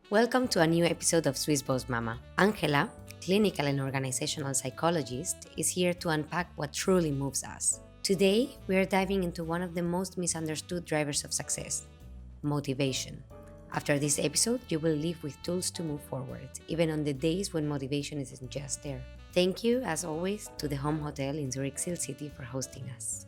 Welcome to a new episode of Swiss Boss Mama. Ángela, clinical and organizational psychologist, is here to unpack what truly moves us. Today, we are diving into one of the most misunderstood drivers of success: motivation. After this episode, you will leave with tools to move forward, even on the days when motivation isn't just there. Thank you, as always, to the Home Hotel in Zurich, Sihlcity for hosting us.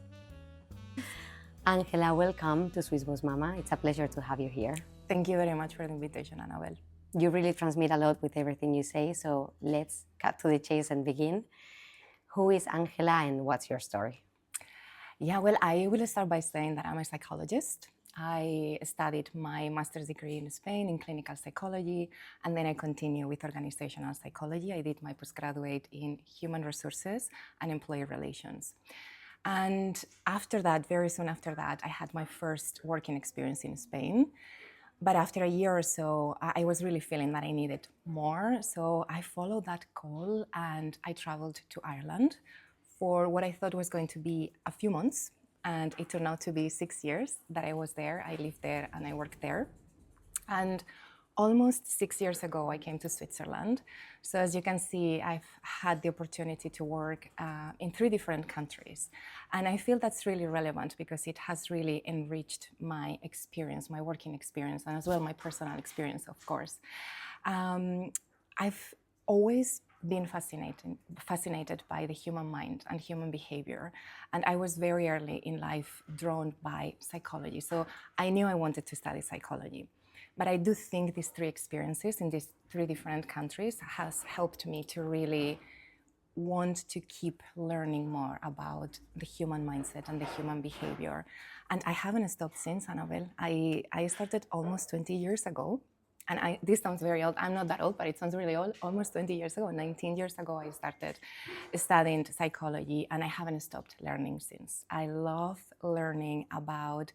Ángela, welcome to Swiss Boss Mama. It's a pleasure to have you here. Thank you very much for the invitation, Annabelle. You really transmit a lot with everything you say, so let's cut to the chase and begin. Who is Ángela and what's your story? Yeah, well, I will start by saying that I'm a psychologist. I studied my master's degree in Spain in clinical psychology, and then I continue with organizational psychology. I did my postgraduate in human resources and employee relations. And after that, very soon after that, I had my first working experience in Spain. But after a year or so, I was really feeling that I needed more. So I followed that call and I traveled to Ireland for what I thought was going to be a few months. And it turned out to be 6 years that I was there. I lived there and I worked there. And almost 6 years ago, I came to Switzerland. So as you can see, I've had the opportunity to work in 3 different countries. And I feel that's really relevant because it has really enriched my experience, my working experience, and as well my personal experience, of course. I've always been fascinated by the human mind and human behavior. And I was very early in life drawn by psychology. So I knew I wanted to study psychology. But I do think these 3 experiences in these 3 different countries has helped me to really want to keep learning more about the human mindset and the human behavior. And I haven't stopped since, Annabelle. I started almost 20 years ago. And this sounds very old. I'm not that old, but it sounds really old. Almost 20 years ago, 19 years ago, I started studying psychology, and I haven't stopped learning since. I love learning about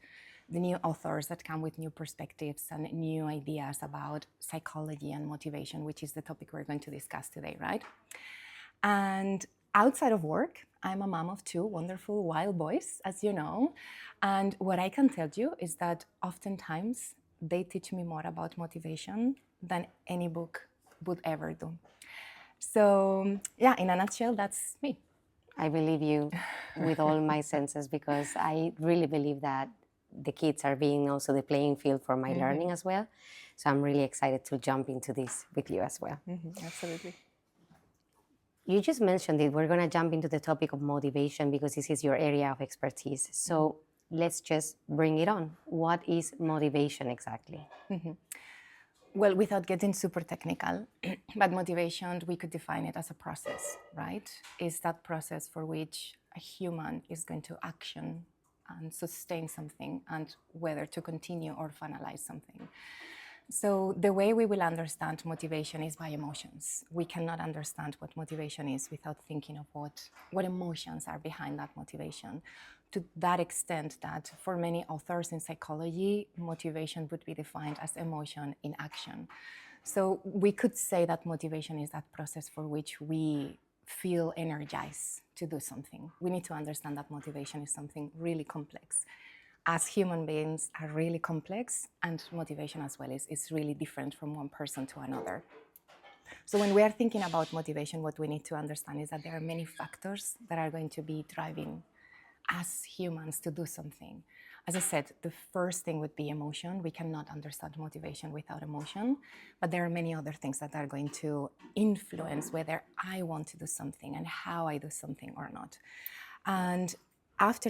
the new authors that come with new perspectives and new ideas about psychology and motivation, which is the topic we're going to discuss today, right? And outside of work, I'm a mom of 2 wonderful wild boys, as you know. And what I can tell you is that oftentimes they teach me more about motivation than any book would ever do. So yeah, in a nutshell, that's me. I believe you with all my senses because I really believe that the kids are being also the playing field for my learning as well. So I'm really excited to jump into this with you as well. Absolutely. You just mentioned it. We're going to jump into the topic of motivation because this is your area of expertise. So let's just bring it on. What is motivation exactly? Well, without getting super technical, but motivation, we could define it as a process, right? It's that process for which a human is going to action and sustain something, and whether to continue or finalize something. So the way we will understand motivation is by emotions. We cannot understand what motivation is without thinking of what emotions are behind that motivation. To that extent that for many authors in psychology, motivation would be defined as emotion in action. So we could say that motivation is that process for which we feel energized to do something. We need to understand that motivation is something really complex. As human beings are really complex, and motivation as well is really different from one person to another. So when we are thinking about motivation, what we need to understand is that there are many factors that are going to be driving us humans to do something. As I said, the first thing would be emotion. We cannot understand motivation without emotion, but there are many other things that are going to influence whether I want to do something and how I do something or not. And after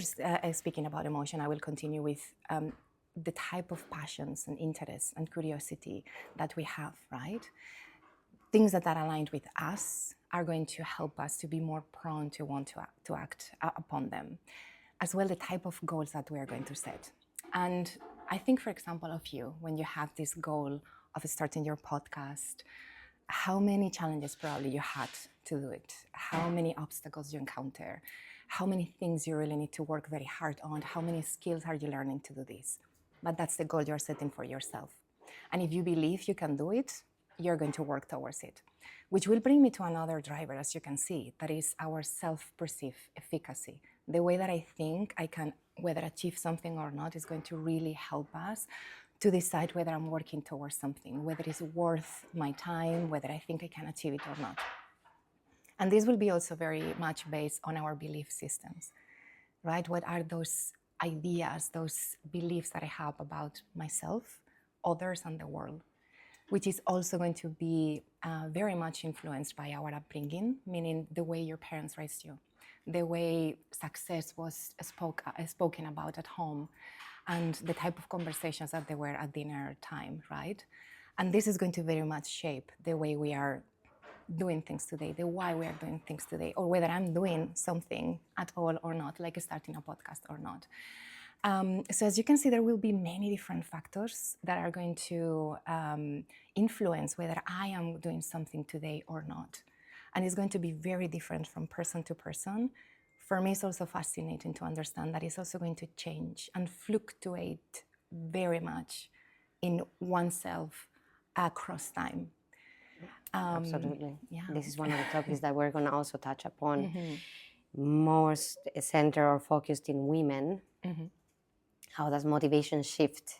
speaking about emotion, I will continue with the type of passions and interests and curiosity that we have, right? Things that are aligned with us are going to help us to be more prone to want to act upon them. As well, the type of goals that we are going to set. And I think, for example, of you, when you have this goal of starting your podcast, how many challenges probably you had to do it, how many obstacles you encounter, how many things you really need to work very hard on, how many skills are you learning to do this. But that's the goal you're setting for yourself. And if you believe you can do it, you're going to work towards it. Which will bring me to another driver, as you can see, that is our self-perceived efficacy. The way that I think I can whether achieve something or not is going to really help us to decide whether I'm working towards something, whether it's worth my time, whether I think I can achieve it or not. And this will be also very much based on our belief systems, right? What are those ideas, those beliefs that I have about myself, others, and the world, which is also going to be very much influenced by our upbringing, meaning the way your parents raised you, the way success was spoken about at home, and the type of conversations that there were at dinner time, right? And this is going to very much shape the way we are doing things today, the why we are doing things today, or whether I'm doing something at all or not, like starting a podcast or not. So as you can see, there will be many different factors that are going to influence whether I am doing something today or not. And it's going to be very different from person to person. For me, it's also fascinating to understand that it's also going to change and fluctuate very much in oneself across time. Absolutely. Yeah. This is one of the topics that we're going to also touch upon. Most centered or focused in women. How does motivation shift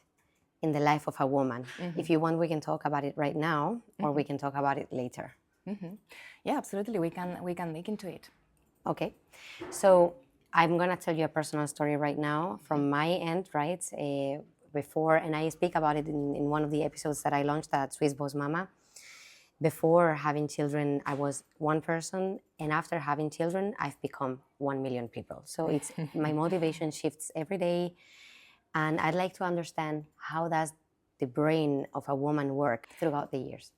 in the life of a woman? If you want, we can talk about it right now, or we can talk about it later. Yeah, absolutely. We can dig into it. Okay. So I'm going to tell you a personal story right now from my end, right? Before, and I speak about it in one of the episodes that I launched at Swiss Boss Mama. Before having children, I was one person, and after having children, I've become 1 million people. So it's my motivation shifts every day, and I'd like to understand how does the brain of a woman work throughout the years.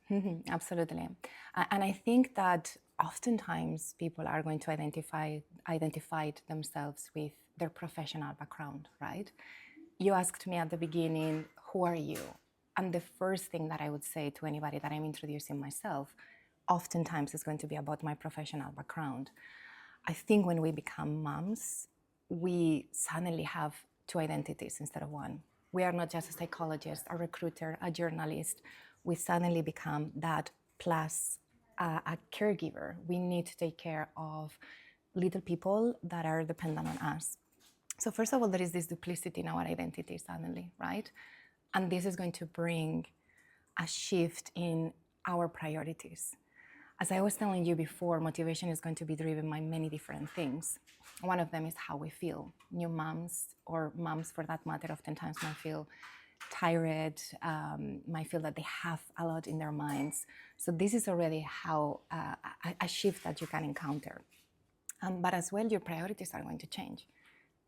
Absolutely, and I think that oftentimes people are going to identify themselves with their professional background, right? You asked me at the beginning, who are you? And the first thing that I would say to anybody that I'm introducing myself, oftentimes is going to be about my professional background. I think when we become moms, we suddenly have two identities instead of one. We are not just a psychologist, a recruiter, a journalist. We suddenly become that plus a caregiver. We need to take care of little people that are dependent on us. So first of all, there is this duplicity in our identity suddenly, right? And this is going to bring a shift in our priorities. As I was telling you before, motivation is going to be driven by many different things. One of them is how we feel. New moms, or moms for that matter, oftentimes might feel tired, might feel that they have a lot in their minds. So this is already how a shift that you can encounter. But as well, your priorities are going to change.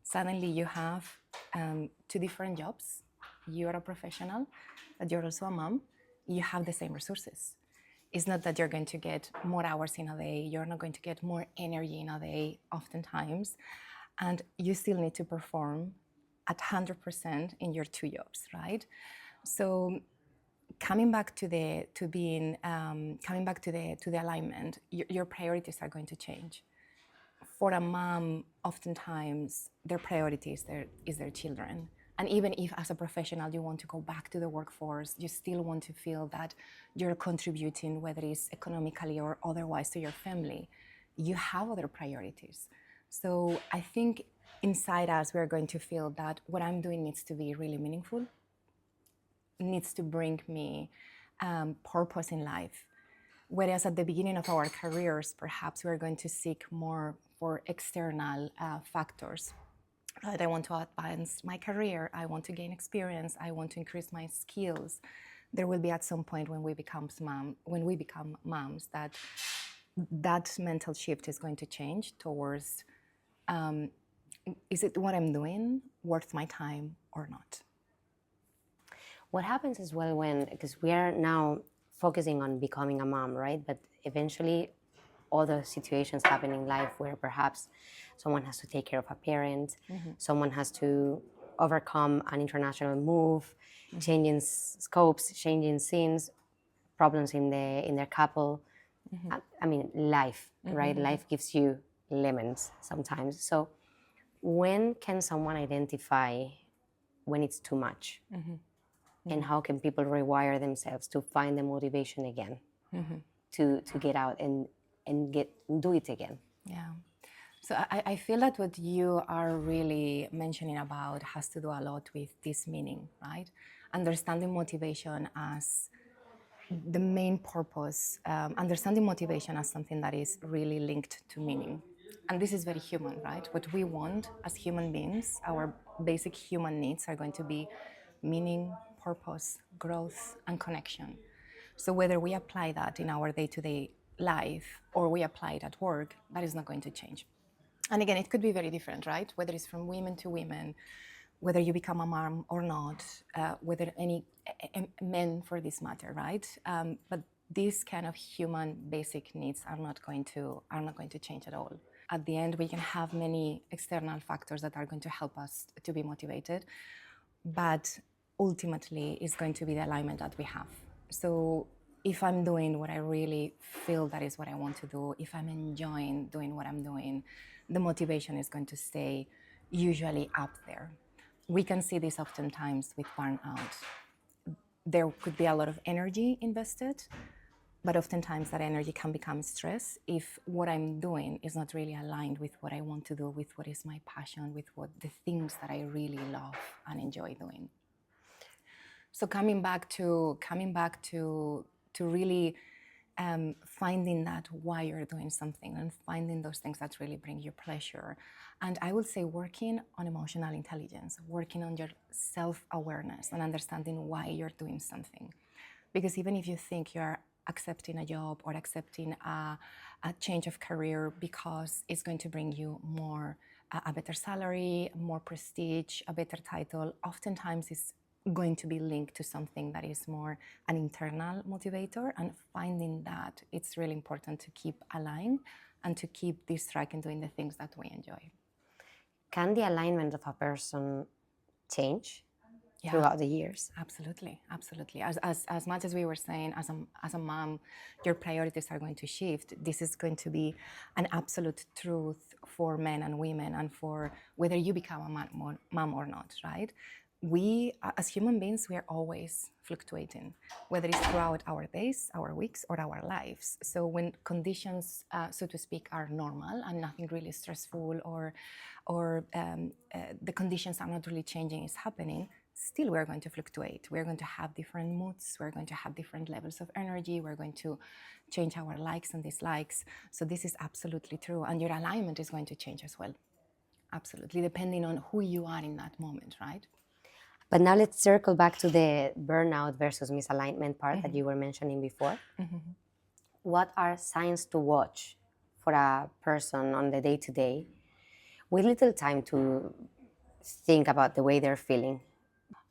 Suddenly you have two different jobs. You're a professional, but you're also a mom. You have the same resources. It's not that you're going to get more hours in a day. You're not going to get more energy in a day, oftentimes. And you still need to perform at 100% in your two jobs, right? So coming back to the alignment, your priorities are going to change. For a mom, oftentimes their priority is their children. And even if as a professional you want to go back to the workforce, you still want to feel that you're contributing, whether it's economically or otherwise, to your family, you have other priorities. So I think inside us, we're going to feel that what I'm doing needs to be really meaningful, needs to bring me purpose in life. Whereas at the beginning of our careers, perhaps we're going to seek more for external factors. Right? I want to advance my career, I want to gain experience, I want to increase my skills. There will be at some point when we become moms, that mental shift is going to change towards, is it what I'm doing worth my time or not? What happens as well because we are now focusing on becoming a mom, right? But eventually other situations happen in life where perhaps someone has to take care of a parent, someone has to overcome an international move, changing scopes, changing scenes, problems in their couple. I mean, life, right? Life gives you lemons sometimes. So when can someone identify when it's too much? And how can people rewire themselves to find the motivation again to get out and do it again? Yeah. So I feel that what you are really mentioning about has to do a lot with this meaning, right? understanding motivation as the main purpose, understanding motivation as something that is really linked to meaning. And this is very human, right? What we want as human beings, our basic human needs are going to be meaning, purpose, growth, and connection. So whether we apply that in our day-to-day life or we apply it at work, that is not going to change. And again, it could be very different, right? Whether it's from women to women, whether you become a mom or not, whether any men for this matter, right? But these kind of human basic needs are not going to change at all. At the end, we can have many external factors that are going to help us to be motivated, but ultimately it's going to be the alignment that we have. So if I'm doing what I really feel that is what I want to do, if I'm enjoying doing what I'm doing, the motivation is going to stay usually up there. We can see this oftentimes with burnout. There could be a lot of energy invested, but oftentimes that energy can become stress if what I'm doing is not really aligned with what I want to do, with what is my passion, with what the things that I really love and enjoy doing. So coming back to really finding that why you're doing something and finding those things that really bring you pleasure. And I would say working on emotional intelligence, working on your self-awareness and understanding why you're doing something. Because even if you think you're accepting a job or accepting a change of career because it's going to bring you more, a better salary, more prestige, a better title, oftentimes it's going to be linked to something that is more an internal motivator, and finding that it's really important to keep aligned and to keep this track and doing the things that we enjoy. Can the alignment of a person change throughout the years? Absolutely, absolutely. As much as we were saying, as a mom, your priorities are going to shift. This is going to be an absolute truth for men and women, and for whether you become a mom or not, right? We, as human beings, we are always fluctuating, whether it's throughout our days, our weeks, or our lives. So when conditions, so to speak, are normal and nothing really stressful, or the conditions are not really changing, is happening, still we're going to fluctuate. We're going to have different moods. We're going to have different levels of energy. We're going to change our likes and dislikes. So this is absolutely true. And your alignment is going to change as well. Absolutely, depending on who you are in that moment, right? But now let's circle back to the burnout versus misalignment part that you were mentioning before. What are signs to watch for a person on the day-to-day with little time to think about the way they're feeling?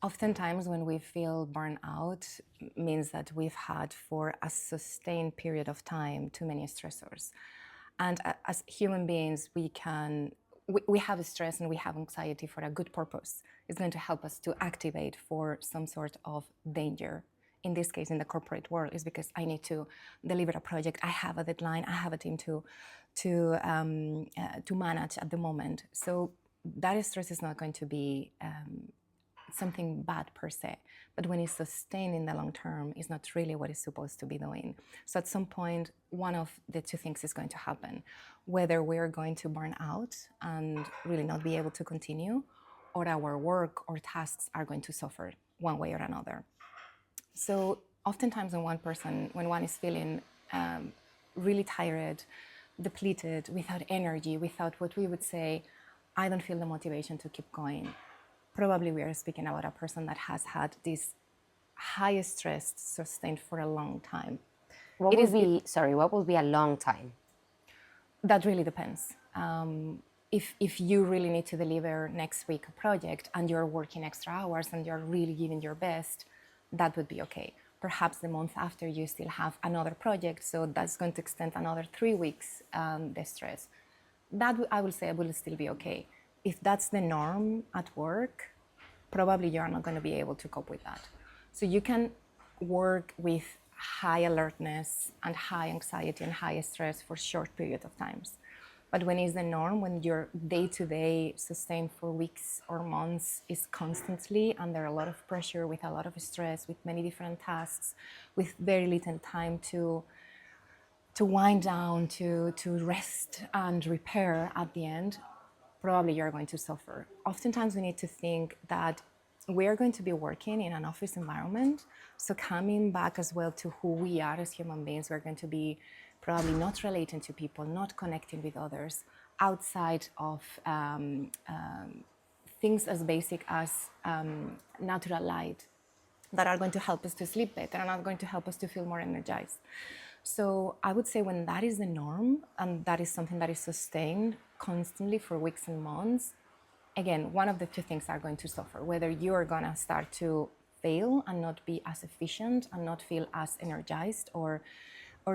Oftentimes when we feel burnout means that we've had for a sustained period of time too many stressors. And as human beings, we have stress and we have anxiety for a good purpose. It's going to help us to activate for some sort of danger. In this case, in the corporate world, is because I need to deliver a project. I have a deadline. I have a team to manage at the moment. So that stress is not going to be something bad per se, but when it's sustained in the long term, it's not really what it's supposed to be doing. So at some point, one of the two things is going to happen: whether we're going to burn out and really not be able to continue, or our work or tasks are going to suffer one way or another. So oftentimes when one is feeling really tired, depleted, without energy, without what we would say, I don't feel the motivation to keep going, probably we are speaking about a person that has had this high stress sustained for a long time. What would be a long time? That really depends. If you really need to deliver next week a project and you're working extra hours and you're really giving your best, that would be okay. Perhaps the month after you still have another project, so that's going to extend another 3 weeks, the stress. That I will say will still be okay. If that's the norm at work, probably you're not going to be able to cope with that. So you can work with high alertness and high anxiety and high stress for short periods of times. But when it's the norm, when your day-to-day sustained for weeks or months is constantly under a lot of pressure, with a lot of stress, with many different tasks, with very little time to wind down, to rest and repair at the end, probably you're going to suffer. Oftentimes we need to think that we're going to be working in an office environment. So coming back as well to who we are as human beings, we're going to be probably not relating to people, not connecting with others outside of things as basic as natural light that are going to help us to sleep better and are going to help us to feel more energized. So I would say when that is the norm and that is something that is sustained constantly for weeks and months, again, one of the two things are going to suffer, whether you're going to start to fail and not be as efficient and not feel as energized or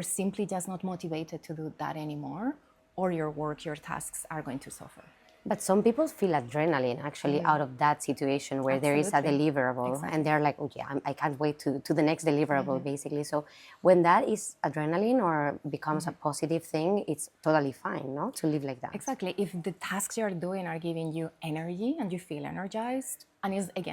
simply just not motivated to do that anymore, or your work, your tasks are going to suffer. But some people feel adrenaline actually out of that situation where there is a Absolutely. deliverable Exactly. and they're like, okay, I can't wait to the next deliverable, basically. So when that is adrenaline or becomes a positive thing, it's totally fine, no, to live like that. Exactly. If the tasks you're doing are giving you energy and you feel energized, and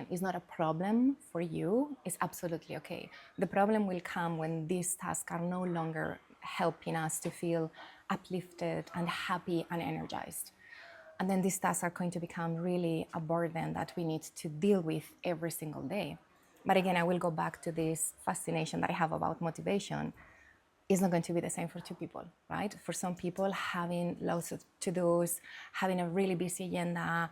is not a problem for you, it's absolutely okay. The problem will come when these tasks are no longer helping us to feel uplifted and happy and energized. And then these tasks are going to become really a burden that we need to deal with every single day. But again, I will go back to this fascination that I have about motivation. It's not going to be the same for two people, right? For some people, having lots of to-dos, having a really busy agenda,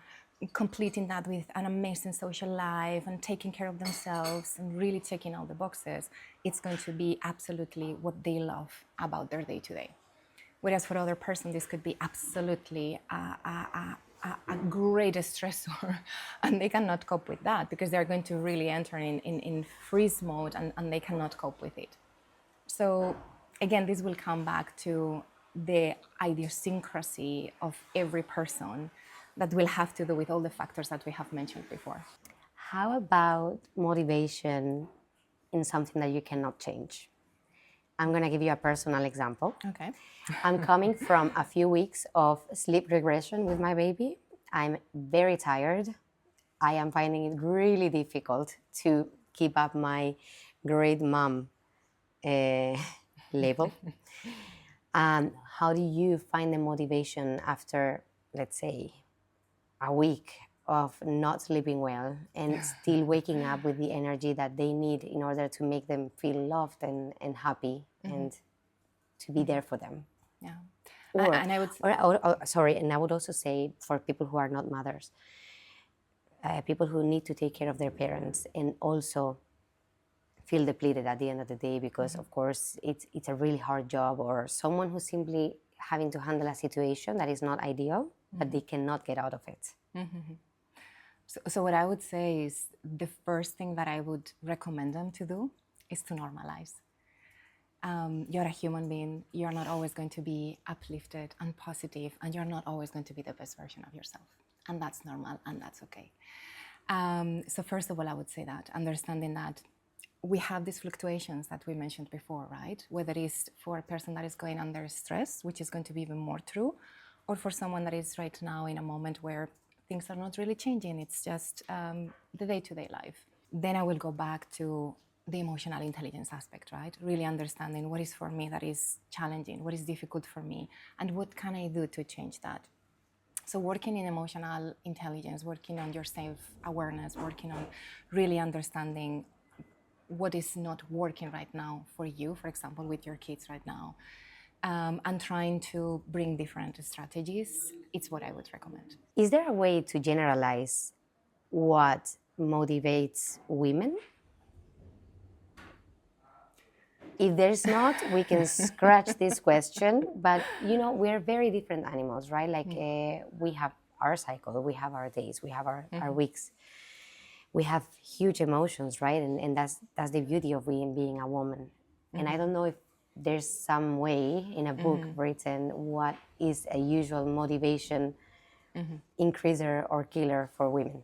completing that with an amazing social life and taking care of themselves and really checking all the boxes, it's going to be absolutely what they love about their day-to-day. Whereas for other person, this could be absolutely a great stressor, and they cannot cope with that because they're going to really enter in freeze mode and they cannot cope with it. So again, this will come back to the idiosyncrasy of every person that will have to do with all the factors that we have mentioned before. How about motivation in something that you cannot change? I'm going to give you a personal example. Okay. I'm coming from a few weeks of sleep regression with my baby. I'm very tired. I am finding it really difficult to keep up my great mom label. How do you find the motivation after, let's say, a week of not sleeping well and still waking up with the energy that they need in order to make them feel loved and happy and to be there for them? Yeah. And I would, sorry, and I would also say for people who are not mothers, people who need to take care of their parents and also feel depleted at the end of the day because, of course, it's a really hard job, or someone who's simply having to handle a situation that is not ideal, but they cannot get out of it. So what I would say is the first thing that I would recommend them to do is to normalize. You're a human being. You're not always going to be uplifted and positive, and you're not always going to be the best version of yourself. And that's normal, and that's okay. So first of all, I would say that, understanding that we have these fluctuations that we mentioned before, right? Whether it's for a person that is going under stress, which is going to be even more true, or for someone that is right now in a moment where things are not really changing. It's just the day-to-day life. Then I will go back to the emotional intelligence aspect, right? Really understanding what is for me that is challenging, what is difficult for me, and what can I do to change that. So working in emotional intelligence, working on your self-awareness, working on really understanding what is not working right now for you, for example, with your kids right now, and trying to bring different strategies, it's what I would recommend. Is there a way to generalize what motivates women? If there's not, we can scratch this question. But we're very different animals, right? Like we have our cycle, we have our days, we have our weeks. We have huge emotions, right? And that's the beauty of being a woman. And I don't know if there's some way in a book written what is a usual motivation increaser or killer for women.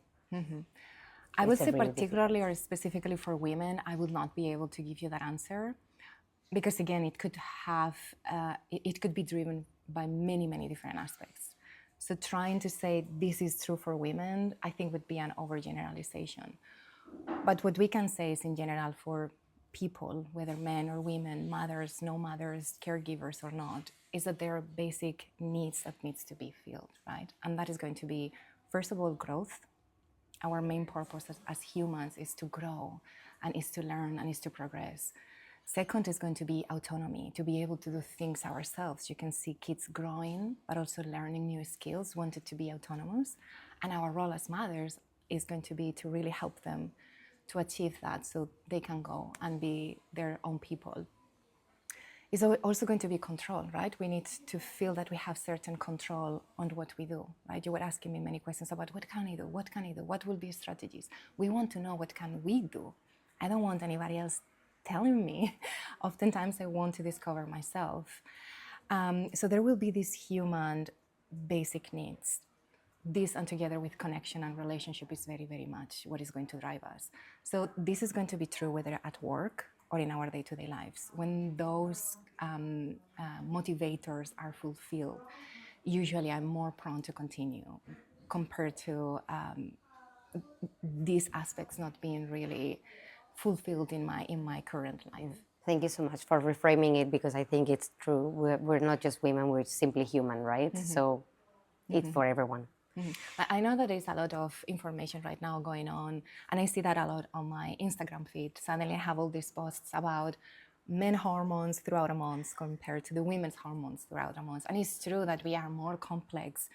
I would say particularly or specifically for women, I would not be able to give you that answer. Because again, it could be driven by many, many different aspects. So trying to say this is true for women, I think would be an overgeneralization. But what we can say is in general for people, whether men or women, mothers, no mothers, caregivers or not, is that there are basic needs that needs to be filled, right? And that is going to be, first of all, growth, our main purpose as humans is to grow and is to learn and is to progress. Second is going to be autonomy, to be able to do things ourselves. You can see kids growing, but also learning new skills, wanted to be autonomous. And our role as mothers is going to be to really help them to achieve that so they can go and be their own people. It's also going to be control, right? We need to feel that we have certain control on what we do, right? You were asking me many questions about what can I do? What can I do? What will be strategies? We want to know what can we do. I don't want anybody else telling me. Oftentimes I want to discover myself. So there will be these human basic needs. This and together with connection and relationship is very, very much what is going to drive us. So this is going to be true whether at work or in our day-to-day lives. When those motivators are fulfilled, usually I'm more prone to continue compared to these aspects not being really fulfilled in my current life. Thank you so much for reframing it, because I think it's true. We're not just women, we're simply human, right? So it's for everyone. I know that there's a lot of information right now going on, and I see that a lot on my Instagram feed. Suddenly I have all these posts about men hormones throughout a month compared to the women's hormones throughout a month. And it's true that we are more complex.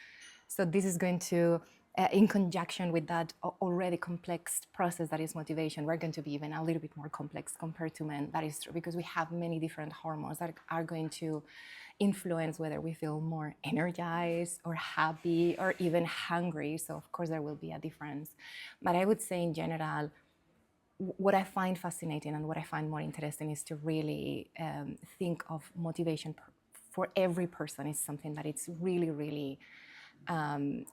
So this is going to, in conjunction with that already complex process that is motivation, we're going to be even a little bit more complex compared to men. That is true, because we have many different hormones that are going to influence whether we feel more energized or happy or even hungry. So of course there will be a difference. But I would say in general, what I find fascinating and what I find more interesting is to really think of motivation for every person is something that it's really, really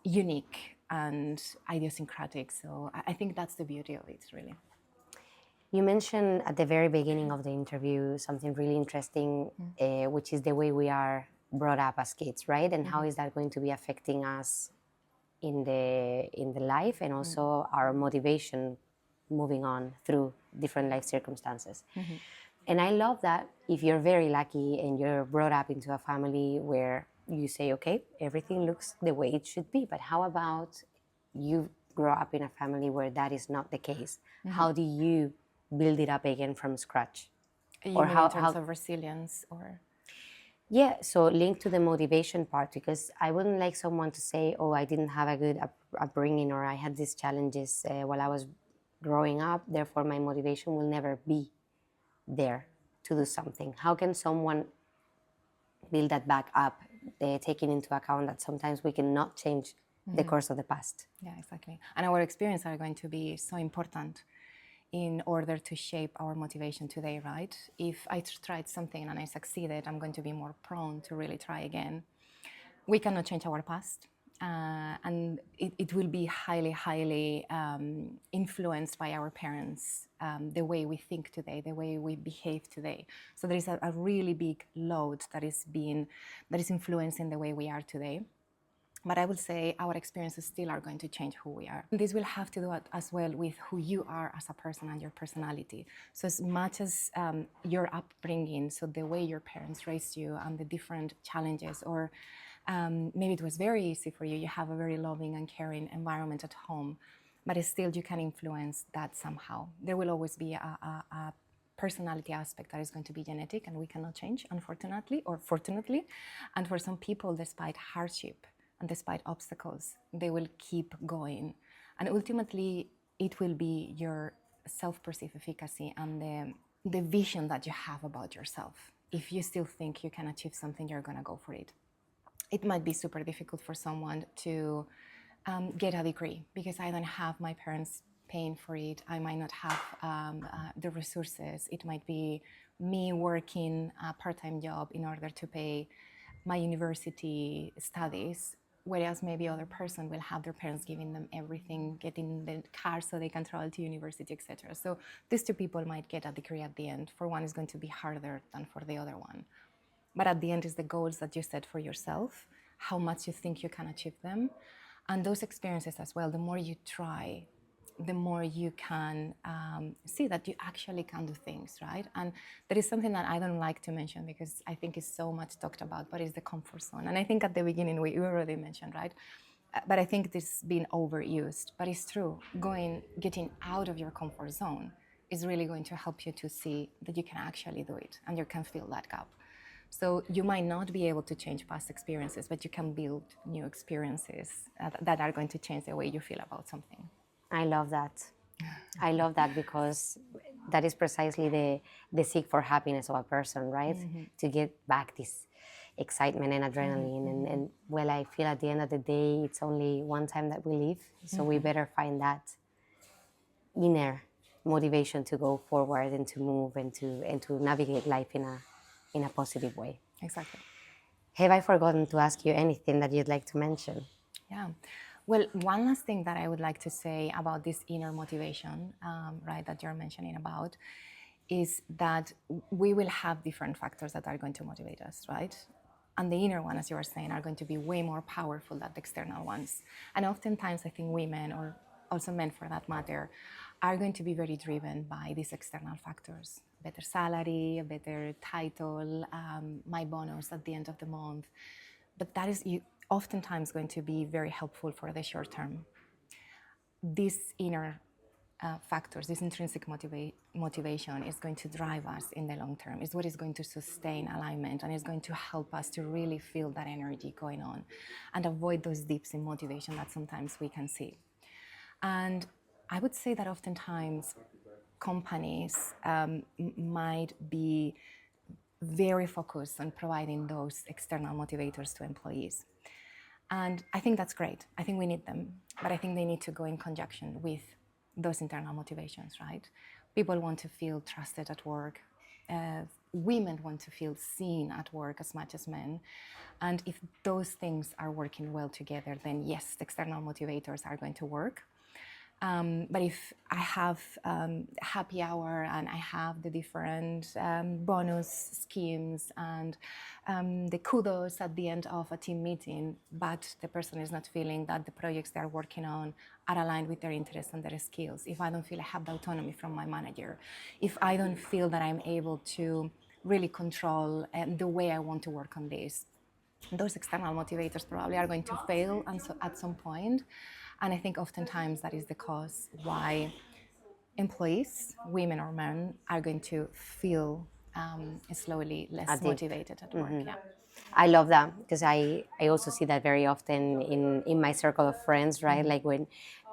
unique and idiosyncratic. So I think that's the beauty of it, really. You mentioned at the very beginning of the interview something really interesting, which is the way we are brought up as kids, right? And how is that going to be affecting us in the life, and also our motivation moving on through different life circumstances. And I love that if you're very lucky and you're brought up into a family where you say, okay, everything looks the way it should be, but how about you grow up in a family where that is not the case? How do you build it up again from scratch? You mean in terms of resilience or? Yeah, so linked to the motivation part, because I wouldn't like someone to say, oh, I didn't have a good upbringing, or I had these challenges while I was growing up, therefore my motivation will never be there to do something. How can someone build that back up, taking into account that sometimes we cannot change the course of the past? Yeah, exactly. And our experiences are going to be so important in order to shape our motivation today, right? If I tried something and I succeeded, I'm going to be more prone to really try again. We cannot change our past. And it will be highly, highly influenced by our parents, the way we think today, the way we behave today. So there is a really big load that is influencing the way we are today. But I would say our experiences still are going to change who we are. This will have to do as well with who you are as a person and your personality. So as much as your upbringing, so the way your parents raised you and the different challenges, or maybe it was very easy for you, you have a very loving and caring environment at home, but still you can influence that somehow. There will always be a personality aspect that is going to be genetic and we cannot change, unfortunately or fortunately. And for some people, despite hardship, and despite obstacles, they will keep going. And ultimately, it will be your self-perceived efficacy and the vision that you have about yourself. If you still think you can achieve something, you're gonna go for it. It might be super difficult for someone to get a degree because I don't have my parents paying for it. I might not have the resources. It might be me working a part-time job in order to pay my university studies, whereas maybe other person will have their parents giving them everything, getting the car so they can travel to university, etc. So these two people might get a degree at the end. For one, it's going to be harder than for the other one. But at the end is the goals that you set for yourself, how much you think you can achieve them. And those experiences as well, the more you try, the more you can see that you actually can do things, right? And there is something that I don't like to mention because I think it's so much talked about, but it's the comfort zone. And I think at the beginning we already mentioned, right? but I think this has been overused. But it's true. Getting out of your comfort zone is really going to help you to see that you can actually do it and you can fill that gap. So you might not be able to change past experiences, but you can build new experiences that are going to change the way you feel about something. I love that. I love that because that is precisely the seek for happiness of a person, right? To get back this excitement and adrenaline. And well, I feel at the end of the day, it's only one time that we live. So we better find that inner motivation to go forward and to move and to navigate life in a positive way. Exactly. Have I forgotten to ask you anything that you'd like to mention? Yeah. Well, one last thing that I would like to say about this inner motivation, right, that you're mentioning about, is that we will have different factors that are going to motivate us, right? And the inner one, as you were saying, are going to be way more powerful than the external ones. And oftentimes, I think women, or also men for that matter, are going to be very driven by these external factors. Better salary, a better title, my bonus at the end of the month. But that is oftentimes going to be very helpful for the short term. These inner factors, this intrinsic motivation is going to drive us in the long term. It's what is going to sustain alignment and is going to help us to really feel that energy going on and avoid those dips in motivation that sometimes we can see. And I would say that oftentimes companies might be very focused on providing those external motivators to employees. And I think that's great. I think we need them, but I think they need to go in conjunction with those internal motivations, right? People want to feel trusted at work. Women want to feel seen at work as much as men. And if those things are working well together, then yes, the external motivators are going to work. But if I have happy hour and I have the different bonus schemes and the kudos at the end of a team meeting, but the person is not feeling that the projects they're working on are aligned with their interests and their skills, if I don't feel I have the autonomy from my manager, if I don't feel that I'm able to really control the way I want to work on this, those external motivators probably are going to fail at some point. And I think oftentimes that is the cause why employees, women or men, are going to feel slowly less motivated at work. Yeah. I love that because I also see that very often in my circle of friends, right? Like when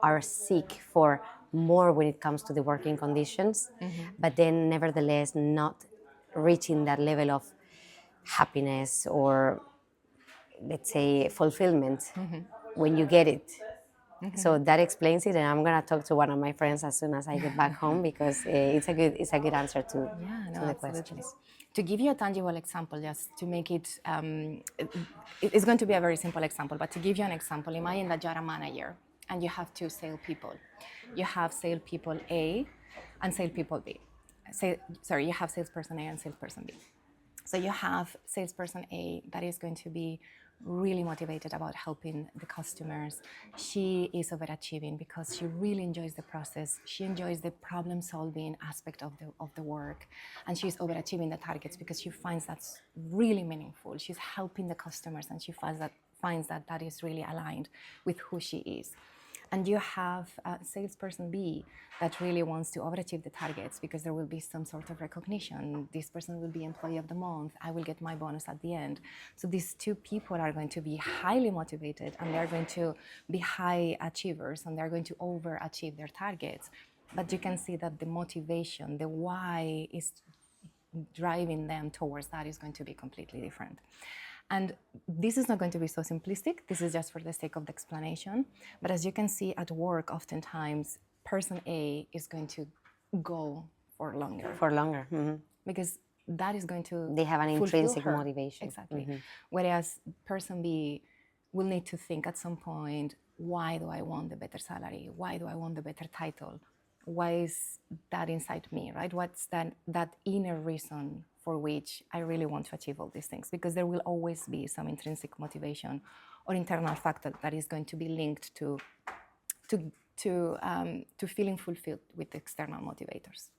are seek for more when it comes to the working conditions, but then nevertheless not reaching that level of happiness or let's say fulfillment when you get it. So that explains it, and I'm gonna talk to one of my friends as soon as I get back home because it's a good answer to the absolutely. questions. To give you a tangible example, just to make it, it's going to be a very simple example, but to give you an example, imagine that you're a manager and you have two salespeople. You have salespeople A and salespeople B. You have salesperson A and salesperson B. So you have salesperson A that is going to be really motivated about helping the customers. She is overachieving because she really enjoys the process. She enjoys the problem-solving aspect of the work, and she's overachieving the targets because she finds that's really meaningful. She's helping the customers, and she finds that is really aligned with who she is. And you have salesperson B that really wants to overachieve the targets because there will be some sort of recognition. This person will be employee of the month. I will get my bonus at the end. So these two people are going to be highly motivated and they're going to be high achievers and they're going to overachieve their targets. But you can see that the motivation, the why is driving them towards that is going to be completely different. And this is not going to be so simplistic. This is just for the sake of the explanation. But as you can see at work, oftentimes, person A is going to go for longer. For longer. Because that is going to They have an intrinsic motivation. Exactly. Whereas person B will need to think at some point, why do I want the better salary? Why do I want the better title? Why is that inside me, right? What's that inner reason for which I really want to achieve all these things? Because there will always be some intrinsic motivation or internal factor that is going to be linked to feeling fulfilled with external motivators.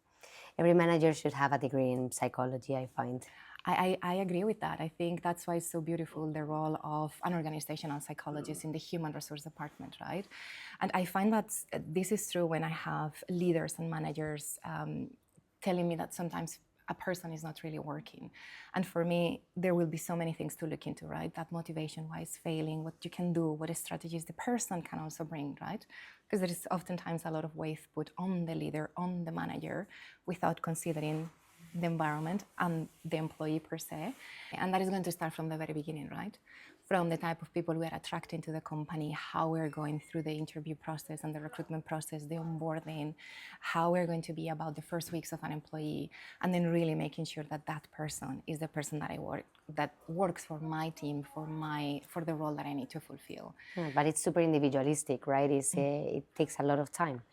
Every manager should have a degree in psychology, I find. I agree with that. I think that's why it's so beautiful, the role of an organizational psychologist in the human resource department, right? And I find that this is true when I have leaders and managers telling me that sometimes a person is not really working. And for me, there will be so many things to look into, right? That motivation, why it's failing, what you can do, what strategies the person can also bring, right? Because there is oftentimes a lot of weight put on the leader, on the manager, without considering the environment and the employee per se. And that is going to start from the very beginning, right? From the type of people we are attracting to the company, how we're going through the interview process and the recruitment process, the onboarding, how we're going to be about the first weeks of an employee, and then really making sure that that person is the person that works for my team, for the role that I need to fulfill. But it's super individualistic, right? It takes a lot of time,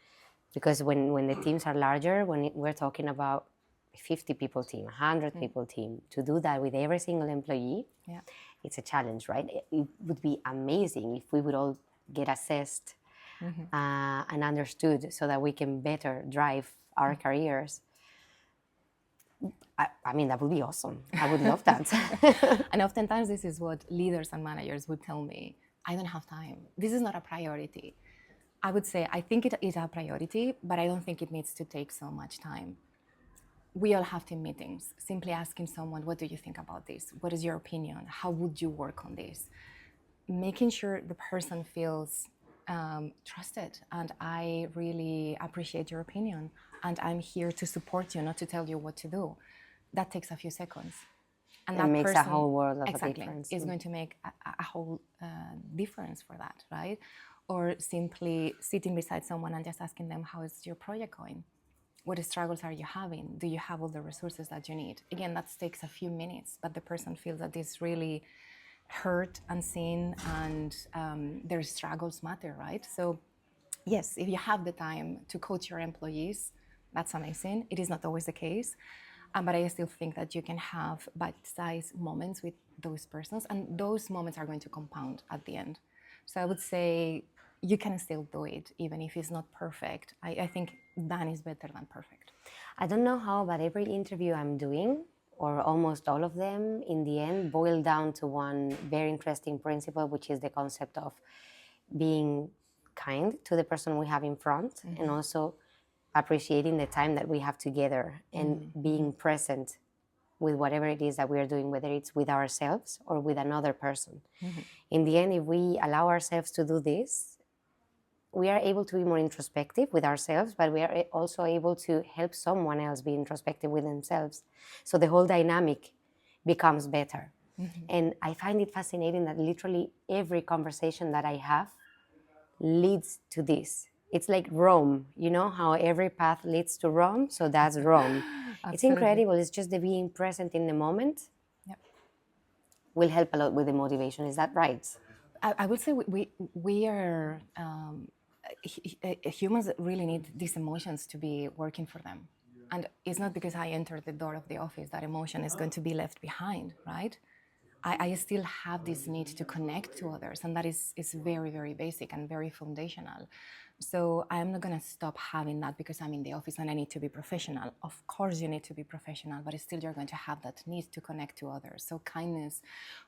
because when the teams are larger, we're talking about 50 people team, 100 people team, to do that with every single employee, it's a challenge, right? It would be amazing if we would all get assessed and understood so that we can better drive our careers. I mean, that would be awesome. I would love that. And oftentimes this is what leaders and managers would tell me: I don't have time. This is not a priority. I would say, I think it is a priority, but I don't think it needs to take so much time. We all have team meetings. Simply asking someone, what do you think about this? What is your opinion? How would you work on this? Making sure the person feels trusted, and I really appreciate your opinion, and I'm here to support you, not to tell you what to do. That takes a few seconds. And that makes a whole world of exactly, a difference. Is going to make a whole difference for that, right? Or simply sitting beside someone and just asking them, how is your project going? What struggles are you having? Do you have all the resources that you need? Again, that takes a few minutes, but the person feels that it's really heard and seen, and their struggles matter, right? So yes, if you have the time to coach your employees, that's amazing. It is not always the case, but I still think that you can have bite-sized moments with those persons, and those moments are going to compound at the end. So I would say you can still do it, even if it's not perfect. I think done is better than perfect. I don't know how, but every interview I'm doing, or almost all of them, in the end boil down to one very interesting principle, which is the concept of being kind to the person we have in front, and also appreciating the time that we have together, and being present with whatever it is that we are doing, whether it's with ourselves or with another person. In the end, if we allow ourselves to do this, we are able to be more introspective with ourselves, but we are also able to help someone else be introspective with themselves. So the whole dynamic becomes better. And I find it fascinating that literally every conversation that I have leads to this. It's like Rome, you know how every path leads to Rome? So that's Rome. It's incredible. It's just the being present in the moment will help a lot with the motivation. Is that right? I would say we are humans really need these emotions to be working for them. And it's not because I entered the door of the office that emotion is going to be left behind, right? I still have this need to connect to others, and that is very, very basic and very foundational. So I'm not going to stop having that because I'm in the office and I need to be professional. Of course you need to be professional, but still you're going to have that need to connect to others. So kindness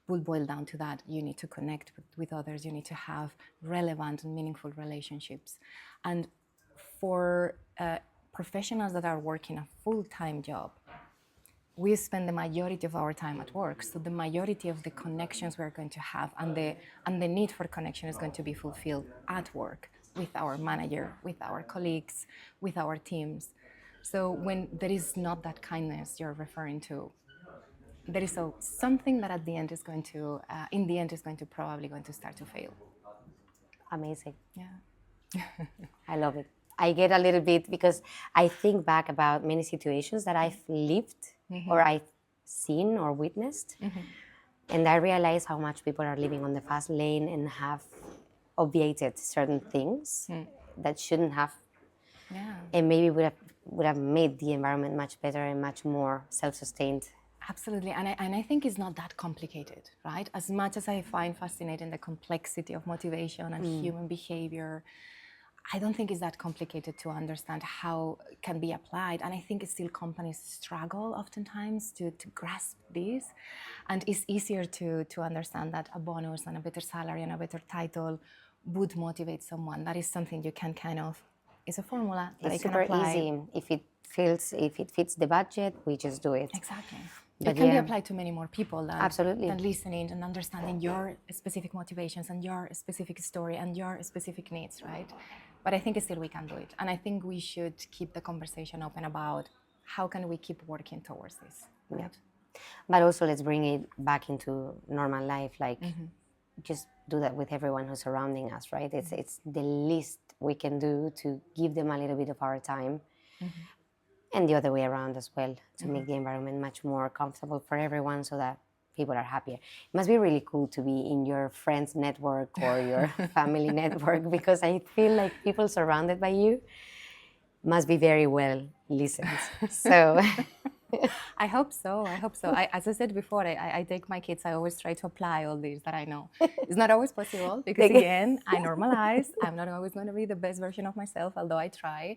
will boil down to that. You need to connect with others. You need to have relevant and meaningful relationships. And for professionals that are working a full-time job, we spend the majority of our time at work. So the majority of the connections we're going to have and the need for connection is going to be fulfilled at work with our manager, with our colleagues, with our teams. So when there is not that kindness you're referring to, there is something that at the end is going to, in the end is going to probably going to start to fail. Amazing. Yeah. I love it. I get a little bit, because I think back about many situations that I've lived or I've seen or witnessed, and I realize how much people are living on the fast lane and have obviated certain things that shouldn't have, and maybe would have made the environment much better and much more self-sustained. Absolutely, and I think it's not that complicated, right? As much as I find fascinating the complexity of motivation and human behavior, I don't think it's that complicated to understand how it can be applied. And I think it's still companies struggle oftentimes to grasp this. And it's easier to understand that a bonus and a better salary and a better title would motivate someone. That is something you can kind of, it's a formula that It's I can super apply. easy. If it fits the budget, we just do it. Exactly. But It can be yeah. applied to many more people Absolutely. than listening and understanding your specific motivations and your specific story and your specific needs, right? But I think still we can do it. And I think we should keep the conversation open about how can we keep working towards this, right? But also, let's bring it back into normal life. Like, just do that with everyone who's surrounding us, right? It's the least we can do to give them a little bit of our time, and the other way around as well, to make the environment much more comfortable for everyone, so that people are happier. It must be really cool to be in your friends' network or your family network, because I feel like people surrounded by you must be very well listened. So. I hope so. I hope so. As I said before, I take my kids, I always try to apply all this that I know. It's not always possible because, again, I normalize. I'm not always going to be the best version of myself, although I try.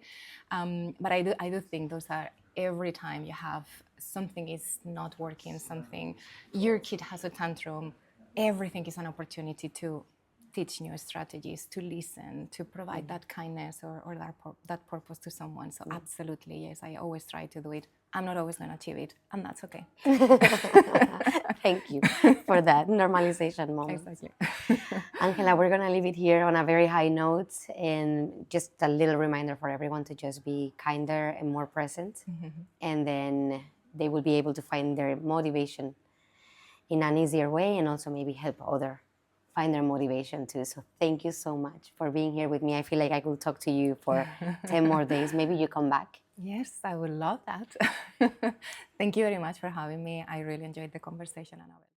But I do think those are every time you have something is not working, something, your kid has a tantrum, everything is an opportunity to teach new strategies, to listen, to provide that kindness or that purpose to someone. So absolutely, yes, I always try to do it. I'm not always going to achieve it, and that's okay. Thank you for that normalization moment. Exactly. Angela, we're going to leave it here on a very high note, and just a little reminder for everyone to just be kinder and more present, and then they will be able to find their motivation in an easier way, and also maybe help others find their motivation too. So thank you so much for being here with me. I feel like I could talk to you for 10 more days. Maybe you come back. Yes, I would love that. Thank you very much for having me. I really enjoyed the conversation, and I will